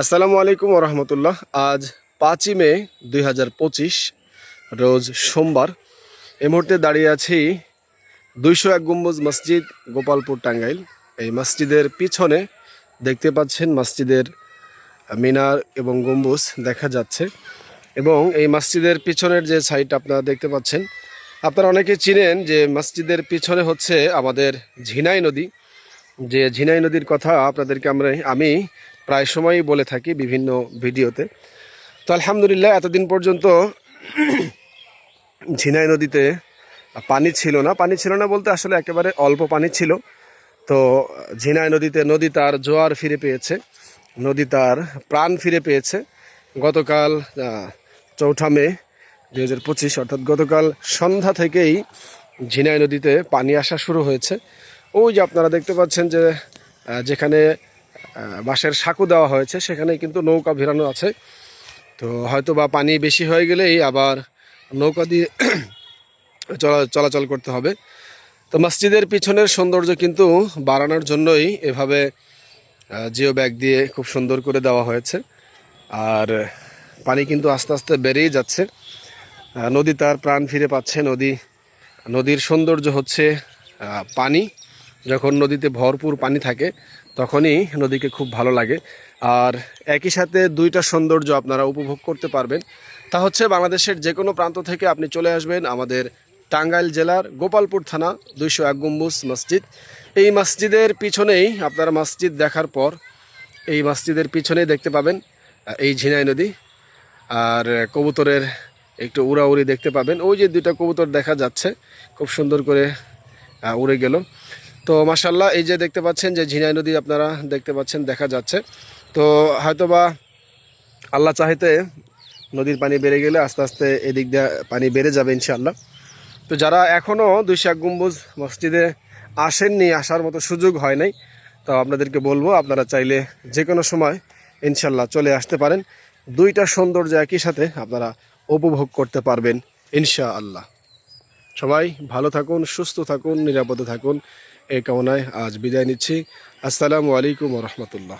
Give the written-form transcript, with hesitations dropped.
আসসালামু আলাইকুম রহমতুল্লাহ। আজ 5ই মে 2025 রোজ সোমবার। এই মুহূর্তে দাঁড়িয়ে আছি 201 গম্বুজ মসজিদ, গোপালপুর, টাঙ্গাইল। এই মসজিদের পিছনে দেখতে পাচ্ছেন মসজিদের মিনার এবং গম্বুজ দেখা যাচ্ছে। এবং এই মসজিদের পিছনের যে সাইড আপনারা দেখতে পাচ্ছেন, আপনারা অনেকে চিনেন যে মসজিদের পিছনে হচ্ছে আমাদের ঝিনাই নদী। যে ঝিনাই নদীর কথা আপনাদেরকে আমি প্রায় সময়ই বলে থাকি বিভিন্ন ভিডিওতে। তো আলহামদুলিল্লাহ এতদিন পর্যন্ত ঝিনাই নদীতে পানি ছিল না বলতে আসলে একেবারে অল্প পানি ছিল। তো ঝিনাই নদী তার জোয়ার ফিরে পেয়েছে, নদী তার প্রাণ ফিরে পেয়েছে। গতকাল 4 মে 2025 অর্থাৎ গতকাল সন্ধ্যা থেকেই ঝিনাই নদীতে পানি আসা শুরু হয়েছে। ওই যে আপনারা দেখতে পাচ্ছেন যে যেখানে বাঁশের সাঁকো দেওয়া হয়েছে সেখানে কিন্তু নৌকা ভিড়ানো আছে। তো হয়তো বা পানি বেশি হয়ে গেলেই আবার নৌকা দিয়ে চলাচল করতে হবে। তো মসজিদের পিছনের সৌন্দর্য কিন্তু বাড়ানোর জন্যই এভাবে জিও ব্যাগ দিয়ে খুব সুন্দর করে দেওয়া হয়েছে। আর পানি কিন্তু আস্তে আস্তে বেড়েই যাচ্ছে। নদী তার প্রাণ ফিরে পাচ্ছে। নদীর সৌন্দর্য হচ্ছে পানি। যখন নদীতে ভরপুর পানি থাকে তখনই নদীকে খুব ভালো লাগে। আর একই সাথে দুইটা সৌন্দর্য আপনারা উপভোগ করতে পারবেন। তা হচ্ছে বাংলাদেশের যে কোনো প্রান্ত থেকে আপনি চলে আসবেন আমাদের টাঙ্গাইল জেলার গোপালপুর থানা 201 গম্বুজ মসজিদ। এই মসজিদের পিছনেই আপনারা মসজিদ দেখার পর এই মসজিদের পিছনেই দেখতে পাবেন এই ঝিনাই নদী। আর কবুতরের একটু উড়াউড়ি দেখতে পাবেন। ওই যে দুইটা কবুতর দেখা যাচ্ছে, খুব সুন্দর করে উড়ে গেল। তো মাশাল্লাহ, এই যে দেখতে পাচ্ছেন যে ঝিনাই নদী আপনারা দেখতে পাচ্ছেন, দেখা যাচ্ছে। তো হয়তোবা আল্লাহ চাইতে নদীর পানি বেড়ে গেলে আস্তে আস্তে এদিক দিয়ে পানি বেড়ে যাবে ইনশাআল্লাহ। তো যারা এখনও 201 গম্বুজ মসজিদে আসেননি, আসার মতো সুযোগ হয় নাই, তো আপনাদেরকে বলবো আপনারা চাইলে যে কোনো সময় ইনশাআল্লাহ চলে আসতে পারেন। দুইটা সৌন্দর্য একই সাথে আপনারা উপভোগ করতে পারবেন ইনশাআল্লাহ। সবাই ভালো থাকুন, সুস্থ থাকুন, নিরাপদে থাকুন, এই কামনায় আজ বিদায় নিচ্ছি। আসসালামু আলাইকুম রহমতুল্লাহ।